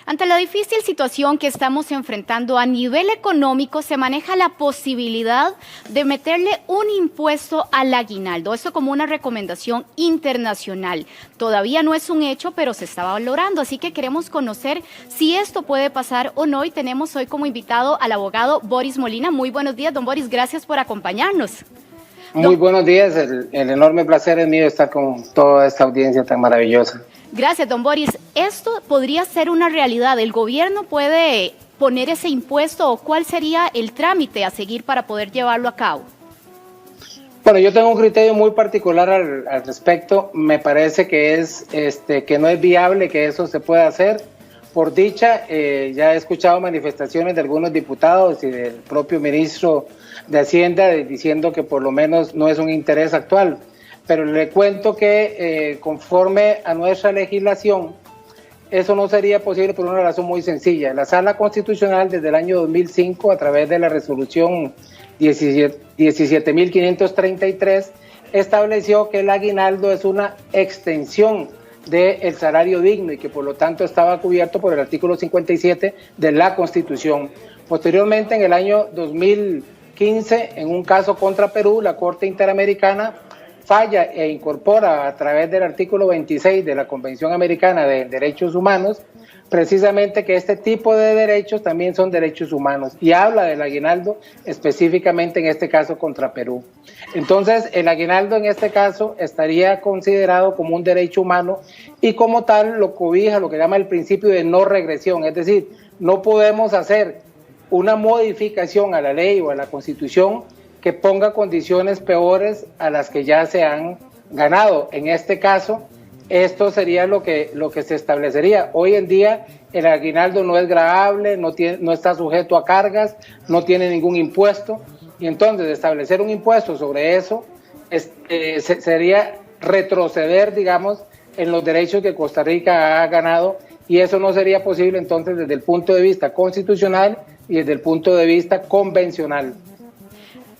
Ante la difícil situación que estamos enfrentando a nivel económico, se maneja la posibilidad de meterle un impuesto al aguinaldo. Esto como una recomendación internacional. Todavía no es un hecho, pero se está valorando. Así que queremos conocer si esto puede pasar o no. Y tenemos hoy como invitado al abogado Boris Molina. Muy buenos días, don Boris. Gracias por acompañarnos. Muy buenos días. El enorme placer es mío estar con toda esta audiencia tan maravillosa. Gracias, don Boris. Esto podría ser una realidad. ¿El gobierno puede poner ese impuesto o cuál sería el trámite a seguir para poder llevarlo a cabo? Bueno, yo tengo un criterio muy particular al respecto. Me parece que que no es viable que eso se pueda hacer. Por dicha, ya he escuchado manifestaciones de algunos diputados y del propio ministro de Hacienda diciendo que por lo menos no es un interés actual. Pero le cuento que conforme a nuestra legislación, eso no sería posible por una razón muy sencilla. La Sala Constitucional desde el año 2005, a través de la resolución 17.533, estableció que el aguinaldo es una extensión del salario digno y que por lo tanto estaba cubierto por el artículo 57 de la Constitución. Posteriormente, en el año 2015, en un caso contra Perú, la Corte Interamericana falla e incorpora a través del artículo 26 de la Convención Americana de Derechos Humanos, precisamente que este tipo de derechos también son derechos humanos y habla del aguinaldo específicamente en este caso contra Perú. Entonces el aguinaldo en este caso estaría considerado como un derecho humano y como tal lo cobija lo que llama el principio de no regresión, es decir, no podemos hacer una modificación a la ley o a la Constitución que ponga condiciones peores a las que ya se han ganado. En este caso, esto sería lo que se establecería. Hoy en día el aguinaldo no es gravable, no está sujeto a cargas, no tiene ningún impuesto, y entonces establecer un impuesto sobre eso sería retroceder, digamos, en los derechos que Costa Rica ha ganado, y eso no sería posible entonces desde el punto de vista constitucional y desde el punto de vista convencional.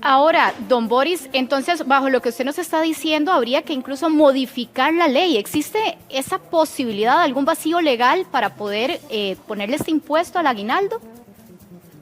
Ahora, don Boris, entonces, bajo lo que usted nos está diciendo, habría que incluso modificar la ley. ¿Existe esa posibilidad, algún vacío legal para poder ponerle este impuesto al aguinaldo?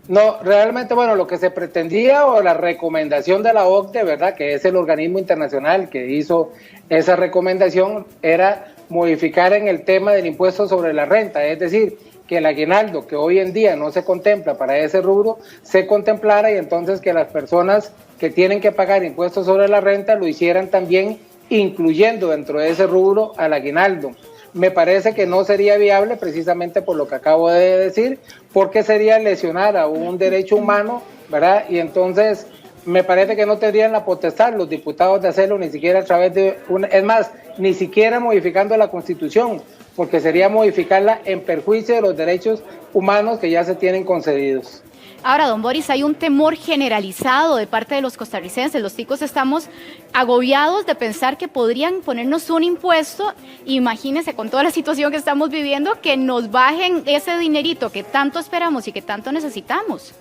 No, realmente, bueno, lo que se pretendía o la recomendación de la OCDE, ¿verdad?, que es el organismo internacional que hizo esa recomendación, era modificar en el tema del impuesto sobre la renta, es decir, que el aguinaldo, que hoy en día no se contempla para ese rubro, se contemplara y entonces que las personas que tienen que pagar impuestos sobre la renta lo hicieran también incluyendo dentro de ese rubro al aguinaldo. Me parece que no sería viable precisamente por lo que acabo de decir, porque sería lesionar a un derecho humano, ¿verdad? Y entonces me parece que no tendrían la potestad los diputados de hacerlo ni siquiera a través de es más, ni siquiera modificando la Constitución, porque sería modificarla en perjuicio de los derechos humanos que ya se tienen concedidos. Ahora, don Boris, hay un temor generalizado de parte de los costarricenses. Los ticos estamos agobiados de pensar que podrían ponernos un impuesto. Imagínense, con toda la situación que estamos viviendo, que nos bajen ese dinerito que tanto esperamos y que tanto necesitamos.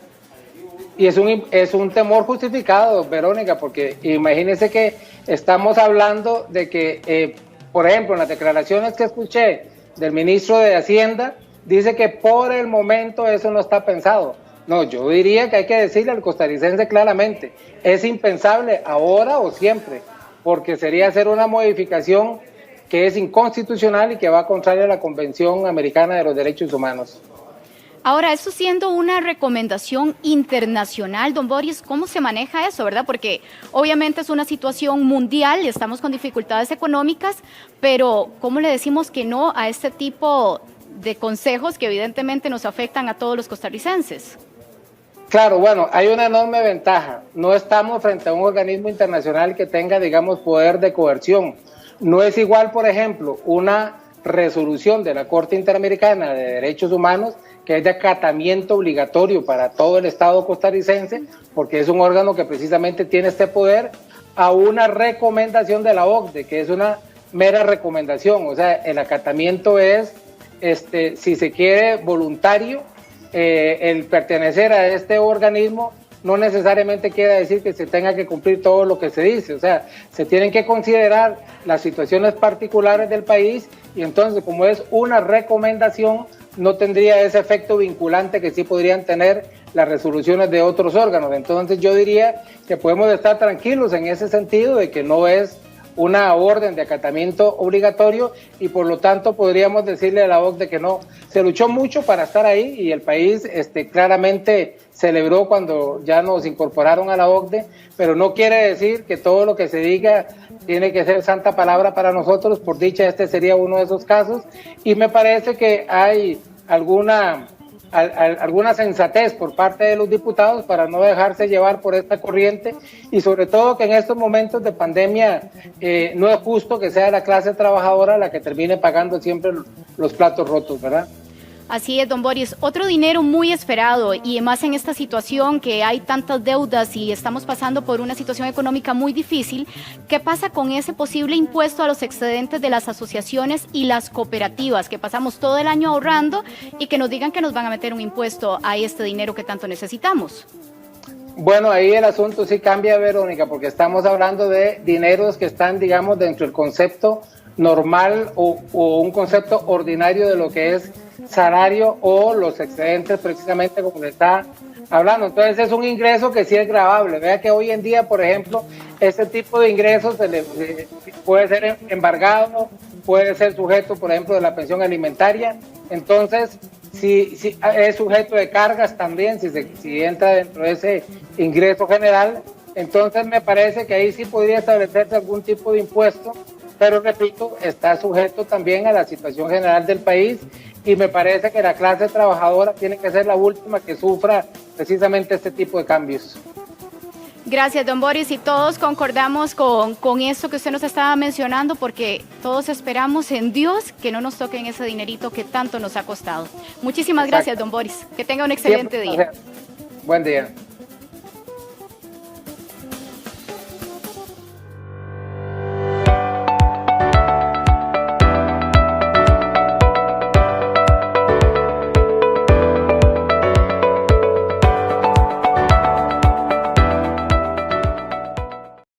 Y es un temor justificado, Verónica, porque imagínense que estamos hablando de que, por ejemplo, en las declaraciones que escuché del ministro de Hacienda, dice que por el momento eso no está pensado. No, yo diría que hay que decirle al costarricense claramente, es impensable ahora o siempre, porque sería hacer una modificación que es inconstitucional y que va contraria a la Convención Americana de los Derechos Humanos. Ahora, esto siendo una recomendación internacional, don Boris, ¿cómo se maneja eso, verdad? Porque obviamente es una situación mundial, estamos con dificultades económicas, pero ¿cómo le decimos que no a este tipo de consejos que evidentemente nos afectan a todos los costarricenses? Claro, bueno, hay una enorme ventaja. No estamos frente a un organismo internacional que tenga, digamos, poder de coerción. No es igual, por ejemplo, una resolución de la Corte Interamericana de Derechos Humanos que es de acatamiento obligatorio para todo el Estado costarricense, porque es un órgano que precisamente tiene este poder, a una recomendación de la OCDE, que es una mera recomendación. O sea, el acatamiento es, si se quiere, voluntario. El pertenecer a este organismo no necesariamente quiere decir que se tenga que cumplir todo lo que se dice. O sea, se tienen que considerar las situaciones particulares del país y entonces, como es una recomendación, no tendría ese efecto vinculante que sí podrían tener las resoluciones de otros órganos. Entonces yo diría que podemos estar tranquilos en ese sentido de que no es una orden de acatamiento obligatorio y por lo tanto podríamos decirle a la OCDE que no. Se luchó mucho para estar ahí y el país claramente celebró cuando ya nos incorporaron a la OCDE, pero no quiere decir que todo lo que se diga tiene que ser santa palabra para nosotros. Por dicha, este sería uno de esos casos y me parece que hay alguna sensatez por parte de los diputados para no dejarse llevar por esta corriente y sobre todo que en estos momentos de pandemia no es justo que sea la clase trabajadora la que termine pagando siempre los platos rotos, ¿verdad? Así es, don Boris. Otro dinero muy esperado y más en esta situación que hay tantas deudas y estamos pasando por una situación económica muy difícil. ¿Qué pasa con ese posible impuesto a los excedentes de las asociaciones y las cooperativas que pasamos todo el año ahorrando y que nos digan que nos van a meter un impuesto a este dinero que tanto necesitamos? Bueno, ahí el asunto sí cambia, Verónica, porque estamos hablando de dineros que están, digamos, dentro del concepto normal o un concepto ordinario de lo que es salario o los excedentes, precisamente como le está hablando. Entonces es un ingreso que sí es gravable. Vea que hoy en día, por ejemplo, ese tipo de ingresos puede ser embargado, puede ser sujeto, por ejemplo, de la pensión alimentaria. Entonces, si es sujeto de cargas también, si entra dentro de ese ingreso general, entonces me parece que ahí sí podría establecerse algún tipo de impuesto, pero repito, está sujeto también a la situación general del país y me parece que la clase trabajadora tiene que ser la última que sufra precisamente este tipo de cambios. Gracias, don Boris, y todos concordamos con esto que usted nos estaba mencionando porque todos esperamos en Dios que no nos toquen ese dinerito que tanto nos ha costado. Muchísimas gracias, don Boris. Que tenga un excelente día. Buen día.